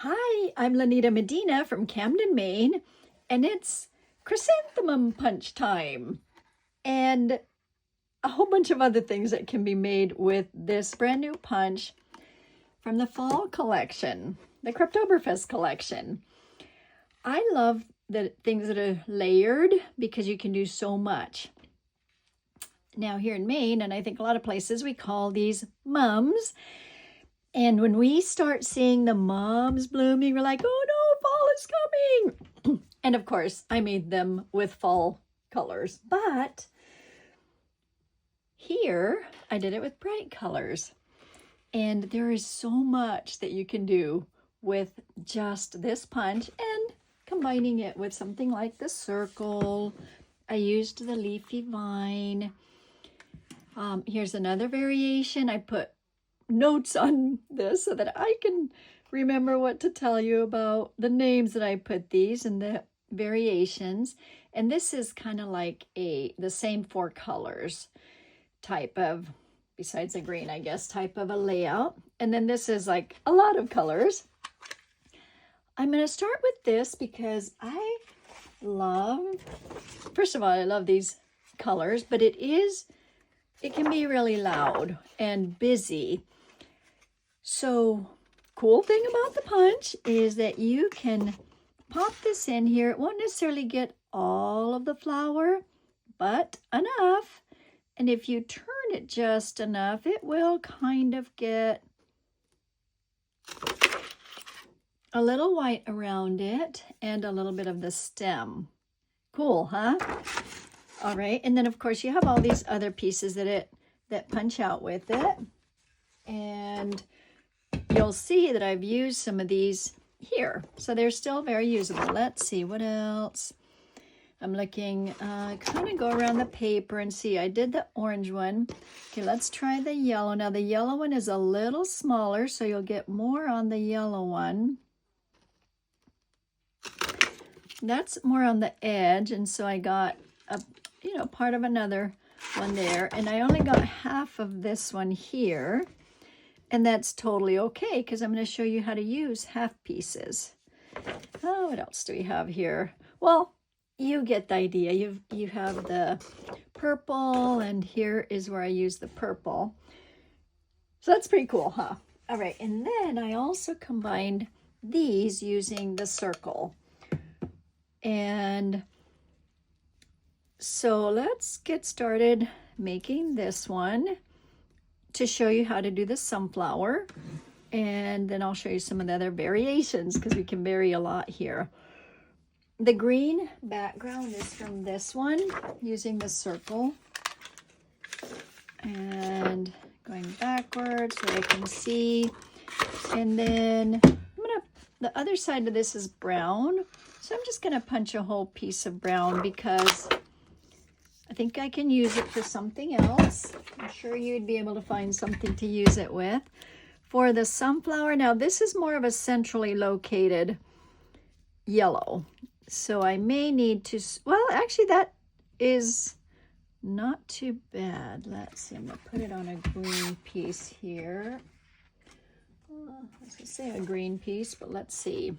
Hi, I'm Lanita Medina from Camden, Maine, and it's Chrysanthemum Punch time. And a whole bunch of other things that can be made with this brand new punch from the fall collection, the Cryptoberfest collection. I love the things that are layered because you can do so much. Now here in Maine, and I think a lot of places, we call these mums. And when we start seeing the mums blooming, we're like, oh no, fall is coming. And of course, I made them with fall colors. But here, I did it with bright colors. And there is so much that you can do with just this punch and combining it with something like the circle. I used the leafy vine. Here's another variation. I put notes on this so that I can remember what to tell you about the names that I put these and the variations. And this is kind of like the same four colors type of, besides the green, I guess, type of a layout. And then this is like a lot of colors. I'm going to start with this because I love, first of all, I love these colors, but it can be really loud and busy. So cool thing about the punch is that you can pop this in here. It won't necessarily get all of the flower, but enough. And if you turn it just enough, it will kind of get a little white around it and a little bit of the stem. Cool, huh? All right, and then of course you have all these other pieces that punch out with it. And you'll see that I've used some of these here. So they're still very usable. Let's see, what else? I'm looking, kind of go around the paper and see. I did the orange one. Okay, let's try the yellow. Now the yellow one is a little smaller, so you'll get more on the yellow one. That's more on the edge, and so I got a, part of another one there. And I only got half of this one here. And that's totally okay because I'm going to show you how to use half pieces. Oh, what else do we have here? Well, you get the idea. You have the purple, and here is where I use the purple. So that's pretty cool, huh? All right, and then I also combined these using the circle. And so let's get started making this one to show you how to do the sunflower, and then I'll show you some of the other variations because we can vary a lot here. The green background is from this one using the circle, and going backwards so I can see. And then the other side of this is brown, so I'm just gonna punch a whole piece of brown because I think I can use it for something else. I'm sure you'd be able to find something to use it with. For the sunflower, now this is more of a centrally located yellow. So I may need to, well, actually that is not too bad. Let's see, I'm gonna put it on a green piece here. I was gonna say a green piece, but let's see.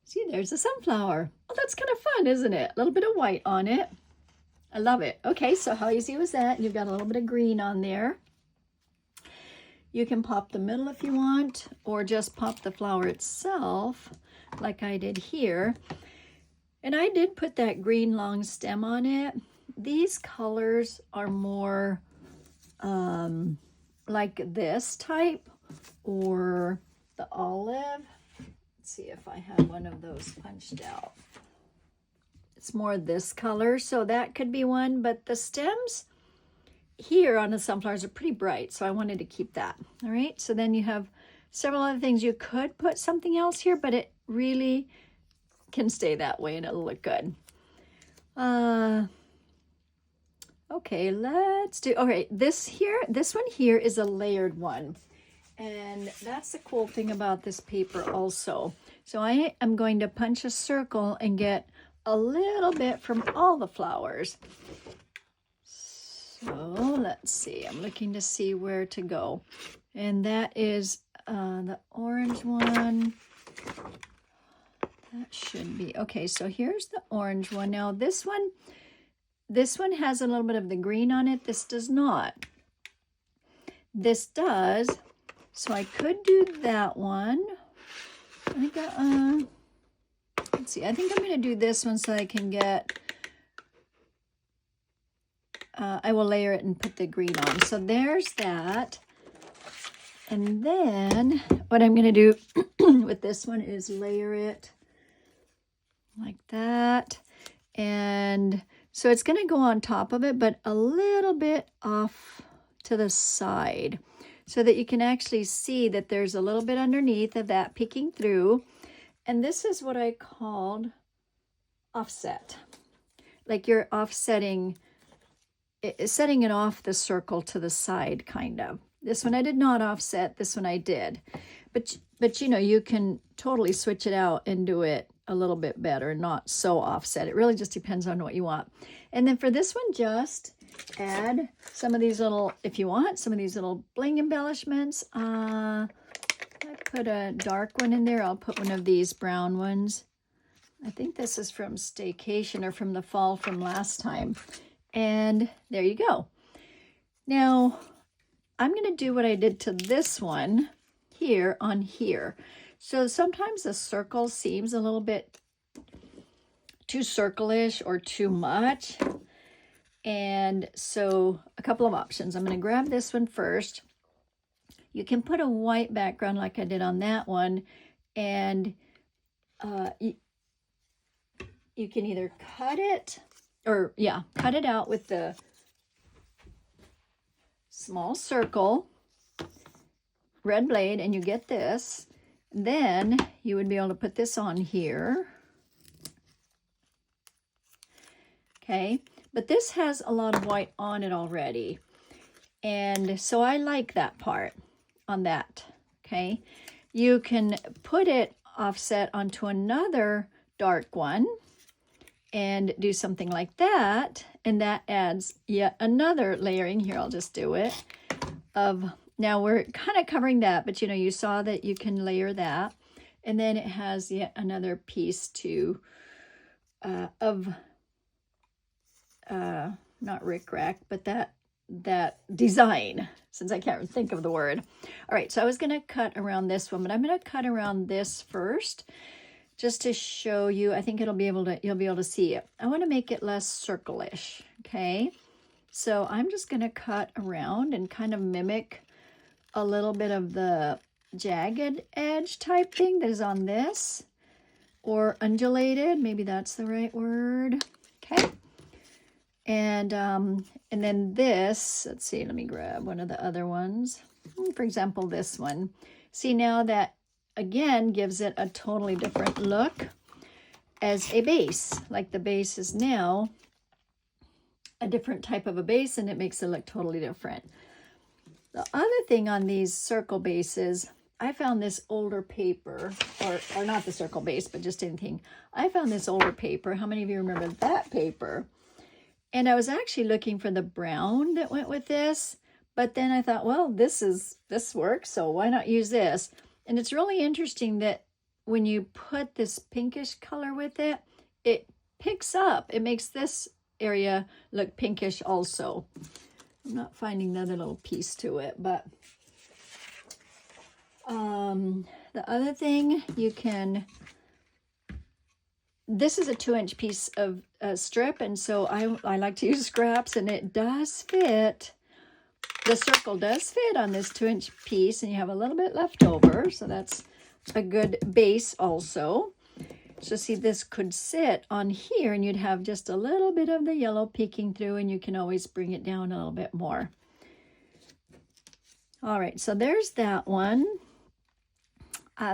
See, there's a sunflower. Oh, that's kind of fun, isn't it? A little bit of white on it. I love it. Okay, so how easy was that? You've got a little bit of green on there. You can pop the middle if you want, or just pop the flower itself, like I did here. And I did put that green long stem on it. These colors are more like this type, or the olive. See if I have one of those punched out. It's more this color, so that could be one, but the stems here on the sunflowers are pretty bright, so I wanted to keep that. All right, so then you have several other things. You could put something else here, but it really can stay that way and it'll look good. Okay, let's do, okay, this one here is a layered one. And that's the cool thing about this paper also. So I am going to punch a circle and get a little bit from all the flowers. So let's see, I'm looking to see where to go. And that is the orange one. That should be, okay, so here's the orange one. Now this one has a little bit of the green on it. This does not. This does, so I could do that one. I think, let's see, I think I'm gonna do this one so I can get, I will layer it and put the green on. So there's that. And then what I'm gonna do with this one is layer it like that. And so it's going to go on top of it, but a little bit off to the side so that you can actually see that there's a little bit underneath of that peeking through. And this is what I called offset. Like you're offsetting, setting it off the circle to the side, kind of. This one I did not offset, this one I did. But you know, you can totally switch it out and do it a little bit better, not so offset. It really just depends on what you want. And then for this one, just add some of these little, if you want, some of these little bling embellishments. I put a dark one in there. I'll put one of these brown ones. I think this is from Staycation or from the fall from last time. And there you go. Now, I'm going to do what I did to this one here on here. So sometimes the circle seems a little bit too circle-ish or too much. And so a couple of options. I'm going to grab this one first. You can put a white background like I did on that one. And you can either cut it or, yeah, cut it out with the small circle, red blade, and you get this. Then you would be able to put this on here. Okay, but this has a lot of white on it already. And so I like that part on that, okay? You can put it offset onto another dark one and do something like that. And that adds yet another layering. Here, I'll just do it. Now we're kind of covering that, but you know, you saw that you can layer that. And then it has yet another piece to, not rickrack, but that design, since I can't think of the word. All right, so I was gonna cut around this one, but I'm gonna cut around this first, just to show you. I think you'll be able to see it. I wanna make it less circle-ish, okay? So I'm just gonna cut around and kind of mimic a little bit of the jagged edge type thing that is on this, or undulated, maybe that's the right word, okay? And then this, let's see, let me grab one of the other ones. For example, this one. See, now that, again, gives it a totally different look as a base. Like the base is now a different type of a base, and it makes it look totally different. The other thing on these circle bases, I found this older paper, or not the circle base, but just anything. I found this older paper. How many of you remember that paper? And I was actually looking for the brown that went with this, but then I thought, well, this works, so why not use this? And it's really interesting that when you put this pinkish color with it, it picks up. It makes this area look pinkish also. I'm not finding the other little piece to it, but the other thing you can, this is a 2-inch piece of strip, and so I like to use scraps, and it does fit. The circle does fit on this 2-inch piece, and you have a little bit left over, so that's a good base also. So see, this could sit on here, and you'd have just a little bit of the yellow peeking through, and you can always bring it down a little bit more. All right, so there's that one.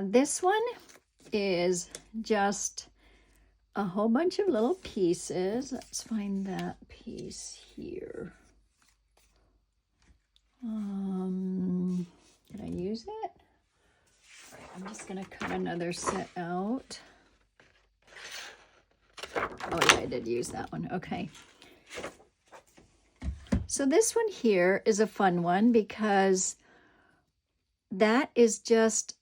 This one is just a whole bunch of little pieces. Let's find that piece here. Did I use it? All right, I'm just gonna cut another set out. Oh yeah, I did use that one. Okay. So this one here is a fun one because that is just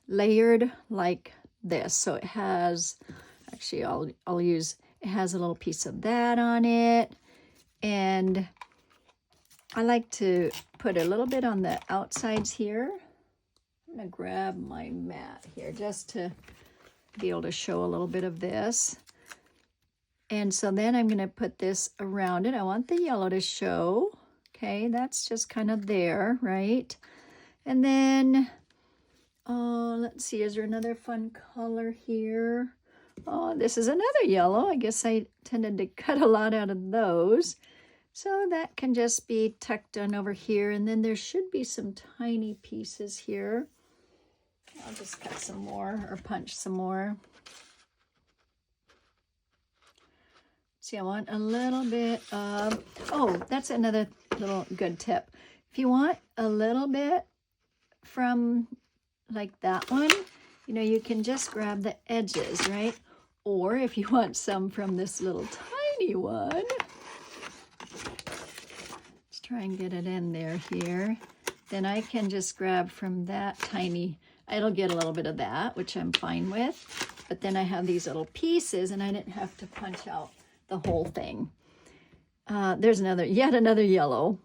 layered like this. So it has, actually I'll use, it has a little piece of that on it. And I like to put a little bit on the outsides here. I'm gonna grab my mat here just to be able to show a little bit of this. And so then I'm gonna put this around it. I want the yellow to show. Okay, that's just kind of there, right? And then, let's see, is there another fun color here? Oh, this is another yellow. I guess I tended to cut a lot out of those. So that can just be tucked on over here. And then there should be some tiny pieces here. I'll just cut some more or punch some more. See, I want a little bit of, oh, that's another little good tip. If you want a little bit from like that one, you know, you can just grab the edges, right? Or if you want some from this little tiny one, let's try and get it in there here. Then I can just grab from that tiny, it'll get a little bit of that, which I'm fine with. But then I have these little pieces and I didn't have to punch out the whole thing. There's yet another yellow.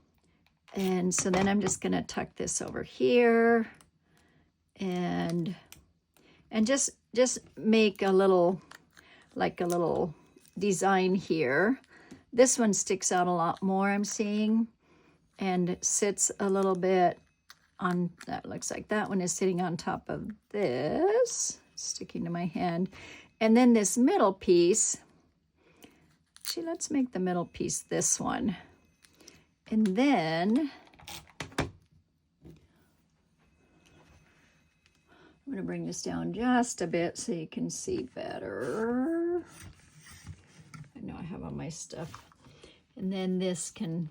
And so then I'm just gonna tuck this over here and just make a little, like a little design here. This one sticks out a lot more, I'm seeing, and sits a little bit on, that looks like that one is sitting on top of this, sticking to my hand. And then this middle piece, actually, let's make the middle piece this one. And then I'm going to bring this down just a bit so you can see better. I know I have all my stuff. And then this can,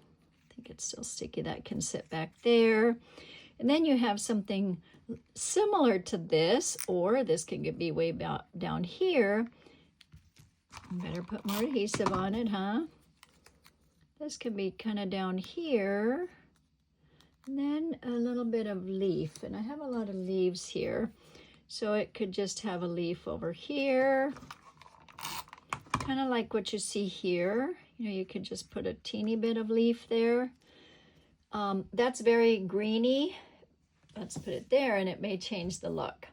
I think it's still sticky, that can sit back there. And then you have something similar to this, or this can be way down here. Better put more adhesive on it, huh? This can be kind of down here. And then a little bit of leaf. And I have a lot of leaves here. So it could just have a leaf over here. Kind of like what you see here. You know, you could just put a teeny bit of leaf there. That's very greeny. Let's put it there and it may change the look.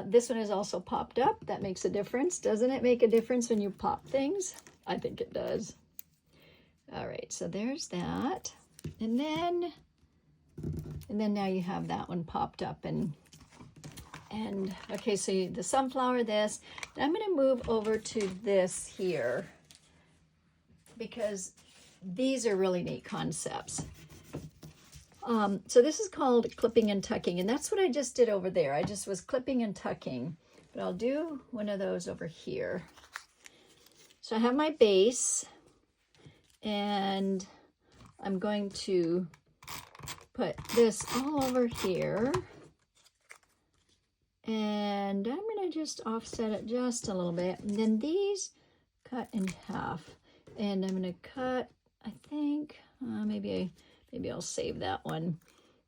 This one is also popped up. That makes a difference. Doesn't it make a difference when you pop things? I think it does. All right, so there's that. And then now you have that one popped up and okay, so the sunflower, this. I'm going to move over to this here because these are really neat concepts. So this is called clipping and tucking, and that's what I just did over there. I just was clipping and tucking, but I'll do one of those over here. So I have my base, and I'm going to put this all over here, and I'm going to just offset it just a little bit, and then these cut in half, and I'm going to cut, I think, maybe I'll save that one.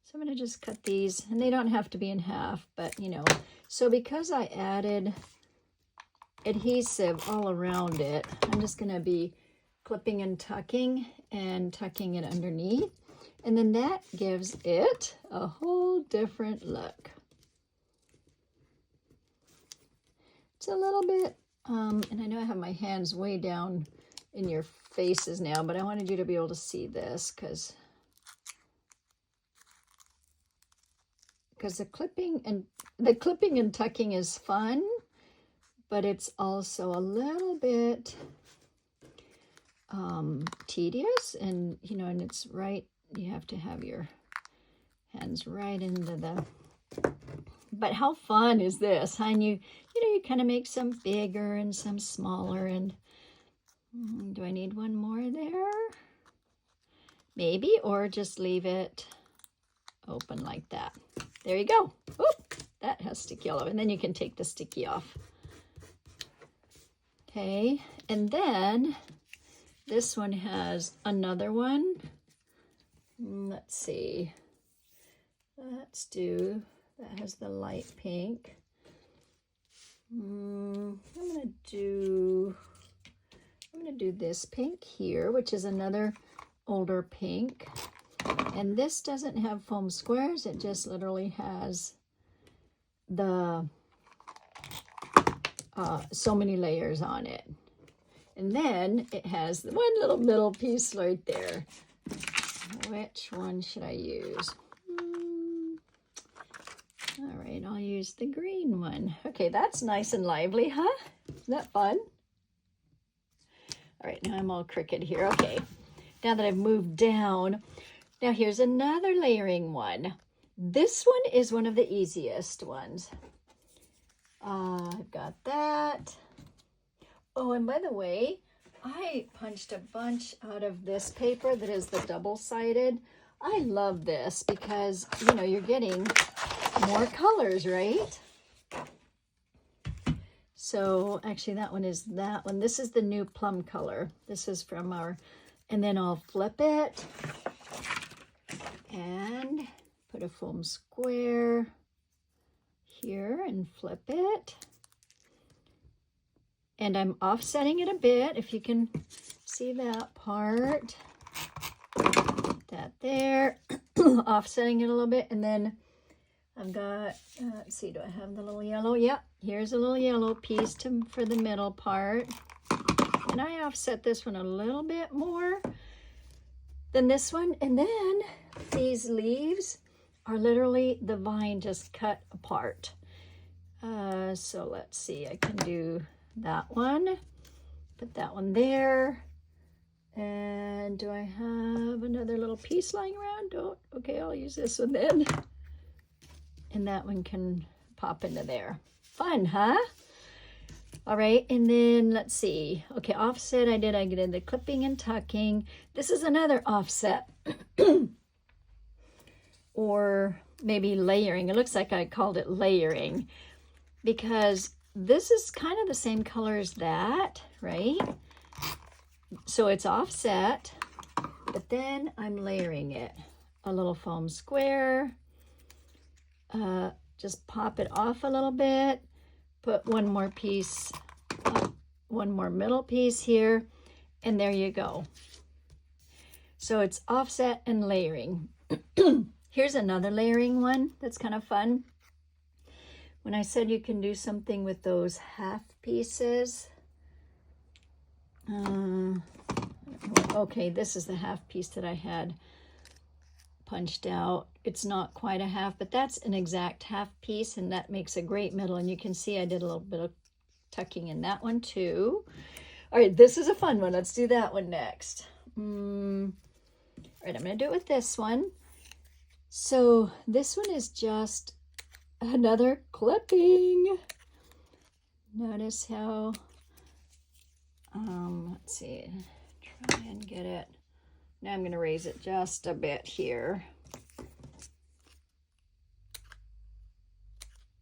So I'm going to just cut these, and they don't have to be in half, but you know. So because I added adhesive all around it, I'm just going to be clipping and tucking it underneath. And then that gives it a whole different look. It's a little bit, and I know I have my hands way down in your faces now, but I wanted you to be able to see this because the clipping and tucking is fun, but it's also a little bit tedious, and you know, and it's right, you have to have your hands right into the, but how fun is this, huh? And you know, you kind of make some bigger and some smaller, and do I need one more there? Maybe, or just leave it open like that. There you go. Oop, that has sticky all over. And then you can take the sticky off. Okay, and then this one has another one. Let's see. let's do, that has the light pink. I'm gonna do this pink here, which is another older pink. And this doesn't have foam squares, it just literally has the so many layers on it. And then it has the one little middle piece right there. Which one should I use? All right, I'll use the green one. Okay, that's nice and lively, huh? Isn't that fun? All right, now I'm all crooked here. Okay, now that I've moved down, now here's another layering one. This one is one of the easiest ones. I've got that. Oh, and by the way, I punched a bunch out of this paper that is the double-sided. I love this because, you know, you're getting more colors, right? So actually that one is that one. This is the new plum color. This is from our, and then I'll flip it and put a foam square here and flip it. And I'm offsetting it a bit, if you can see that part. That there, offsetting it a little bit, and then I've got, let's see, do I have the little yellow? Yep, here's a little yellow piece for the middle part. And I offset this one a little bit more than this one. And then these leaves are literally the vine just cut apart. So let's see, I can do that one, put that one there. And do I have another little piece lying around? Don't. Okay, I'll use this one then. And that one can pop into there. Fun, huh? All right, and then let's see. Okay, offset I did the clipping and tucking. This is another offset. Or maybe layering. It looks like I called it layering because this is kind of the same color as that, right? So it's offset, but then I'm layering it. A little foam square, just pop it off a little bit, put one more piece, one more middle piece here, and there you go. So it's offset and layering. Here's another layering one that's kind of fun. When I said you can do something with those half pieces, okay, this is the half piece that I had punched out. It's not quite a half, but that's an exact half piece, and that makes a great middle. And you can see I did a little bit of tucking in that one too. All right, this is a fun one. Let's do that one next. All right, I'm going to do it with this one. So this one is just another clipping. Notice how, let's see, try and get it. Now I'm going to raise it just a bit here.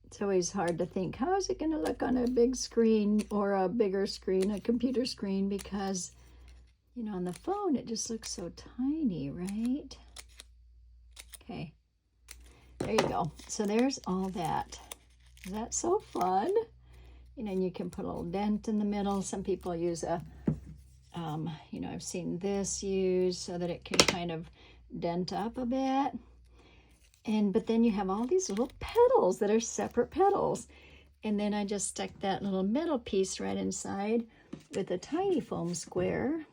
It's always hard to think, how is it going to look on a big screen or a bigger screen, a computer screen, because, you know, on the phone it just looks so tiny, right? Okay, there you go. So there's all that. Is that so fun? You know, and you can put a little dent in the middle. Some people use a, you know, I've seen this used so that it can kind of dent up a bit. But then you have all these little petals that are separate petals. And then I just stuck that little middle piece right inside with a tiny foam square.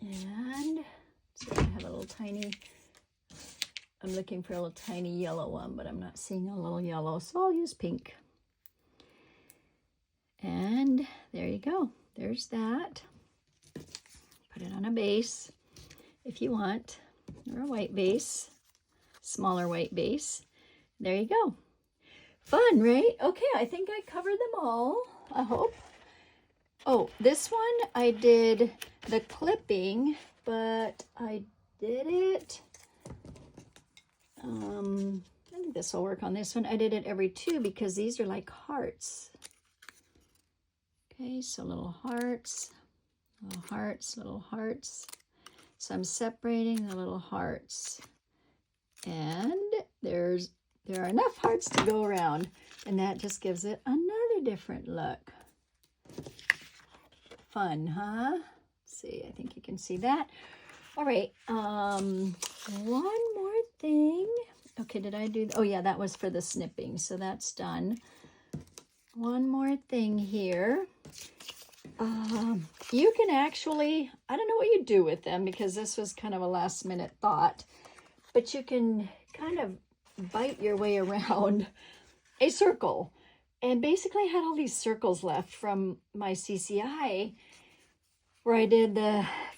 And so I have a little tiny, I'm looking for a little tiny yellow one, but I'm not seeing a little yellow, so I'll use pink. And there you go. There's that. Put it on a base if you want, or a white base, smaller white base. There you go. Fun, right? Okay, I think I covered them all, I hope. Oh, this one I did the clipping, but I did it, I think this will work on this one. I did it every two because these are like hearts. Okay, so little hearts, little hearts, little hearts. So I'm separating the little hearts. And there are enough hearts to go around, and that just gives it another different look. Fun, huh? Let's see, I think you can see that. All right, one more thing. Okay, did I do, oh yeah, that was for the snipping, so that's done. One more thing here. You can actually, I don't know what you do with them because this was kind of a last minute thought, but you can kind of bite your way around a circle. And basically I had all these circles left from my CCI where I did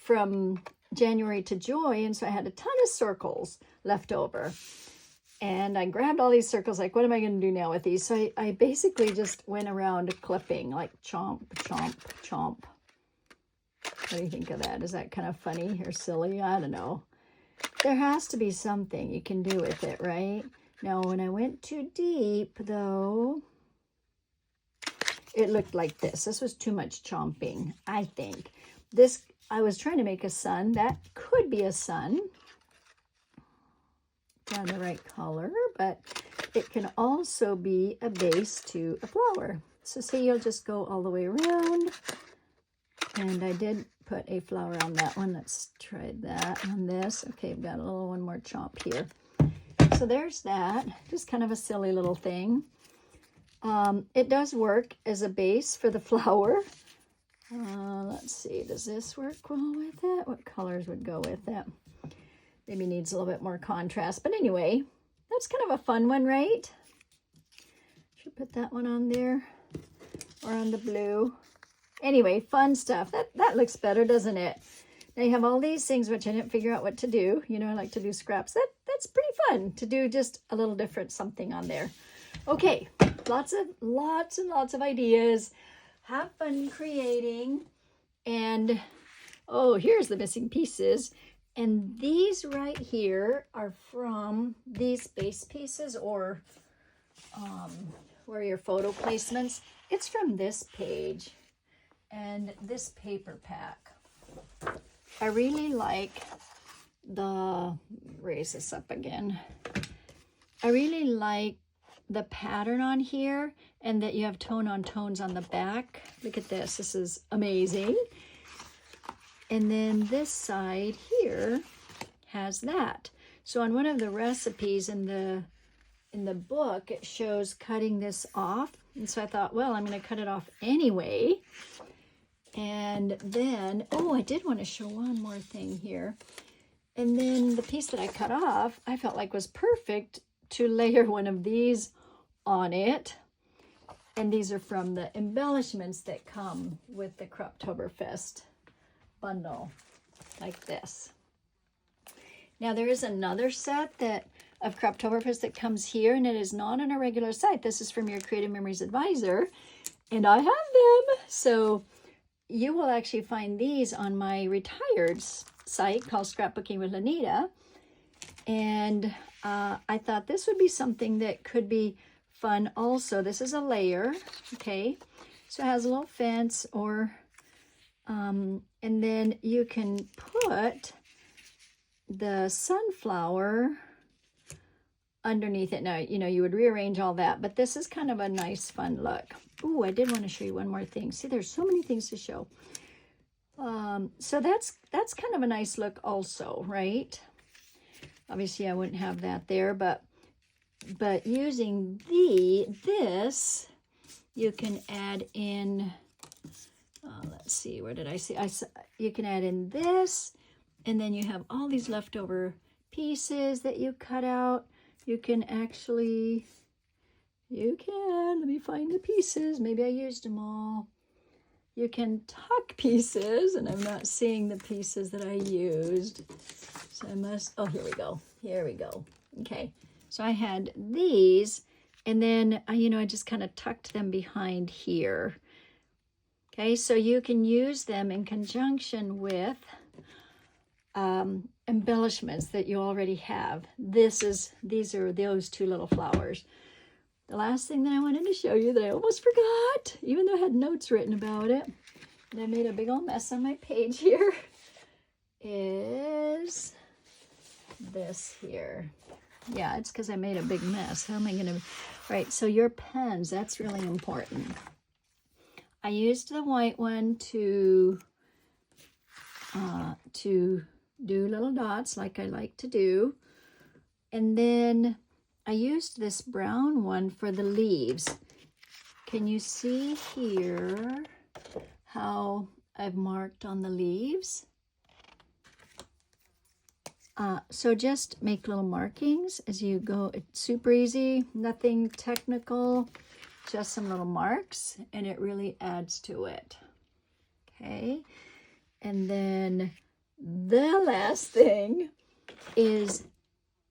from January to Joy, and so I had a ton of circles left over. And I grabbed all these circles, like, what am I going to do now with these? So I basically just went around clipping, like chomp, chomp, chomp. What do you think of that? Is that kind of funny or silly? I don't know. There has to be something you can do with it, right? Now, when I went too deep, though, it looked like this. This was too much chomping, I think. This, I was trying to make a sun. That could be a sun. Down the right color, but it can also be a base to a flower. So see, you'll just go all the way around, and I did put a flower on that one. Let's try that on this. Okay, I've got a little one more chomp here. So there's that, just kind of a silly little thing. It does work as a base for the flower. Let's see, does this work well with it? What colors would go with it? Maybe needs a little bit more contrast. But anyway, that's kind of a fun one, right? Should put that one on there or on the blue. Anyway, fun stuff. That looks better, doesn't it? Now you have all these things, which I didn't figure out what to do. You know, I like to do scraps. That's pretty fun to do just a little different something on there. Okay, lots and lots of ideas. Have fun creating. And, oh, here's the missing pieces. And these right here are from these base pieces, or where your photo placements. It's from this page and this paper pack. I really like raise this up again. I really like the pattern on here, and that you have tone on tones on the back. Look at this. This is amazing. And then this side here has that. So on one of the recipes in the book, it shows cutting this off. And so I thought, well, I'm going to cut it off anyway. And then, oh, I did want to show one more thing here. And then the piece that I cut off, I felt like was perfect to layer one of these on it. And these are from the embellishments that come with the Croptoberfest bundle, like this. Now there is another set of Croptoberfest that comes here, and it is not on a regular site. This is from your Creative Memories Advisor, and I have them. So you will actually find these on my retired site called Scrapbooking with Lanita. And I thought this would be something that could be fun also. This is a layer, okay? So it has a little fence, or and then you can put the sunflower underneath it. Now, you know, you would rearrange all that, but this is kind of a nice, fun look. Ooh, I did want to show you one more thing. See, there's so many things to show. So that's kind of a nice look also, right? Obviously, I wouldn't have that there, but using this, you can add in, let's see, where did I see? You can add in this, and then you have all these leftover pieces that you cut out. You can actually, let me find the pieces. Maybe I used them all. You can tuck pieces, and I'm not seeing the pieces that I used. So I must, oh, here we go. Here we go. Okay. So I had these, and then, I just kind of tucked them behind here. Okay, so you can use them in conjunction with embellishments that you already have. These are those two little flowers. The last thing that I wanted to show you that I almost forgot, even though I had notes written about it, and I made a big old mess on my page here, is this here. Yeah, it's because I made a big mess. How am I going to... Right, so your pens, that's really important. I used the white one to do little dots like I like to do. And then I used this brown one for the leaves. Can you see here how I've marked on the leaves? So just make little markings as you go. It's super easy, nothing technical, just some little marks, and it really adds to it. Okay, and then the last thing is,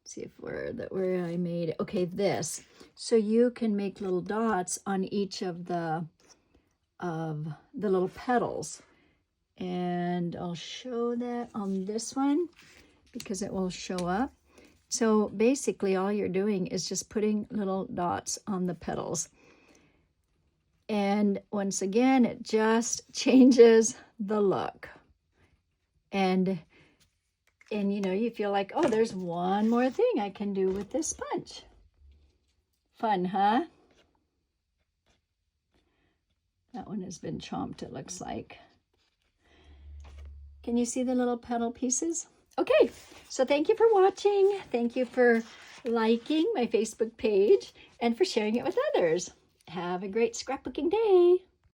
see if where I made it. Okay, this. So you can make little dots on each of the little petals, and I'll show that on this one, because it will show up. So basically all you're doing is just putting little dots on the petals. And once again, it just changes the look. And you know, you feel like, oh, there's one more thing I can do with this punch. Fun, huh? That one has been chomped, it looks like. Can you see the little petal pieces? Okay, so thank you for watching. Thank you for liking my Facebook page and for sharing it with others. Have a great scrapbooking day.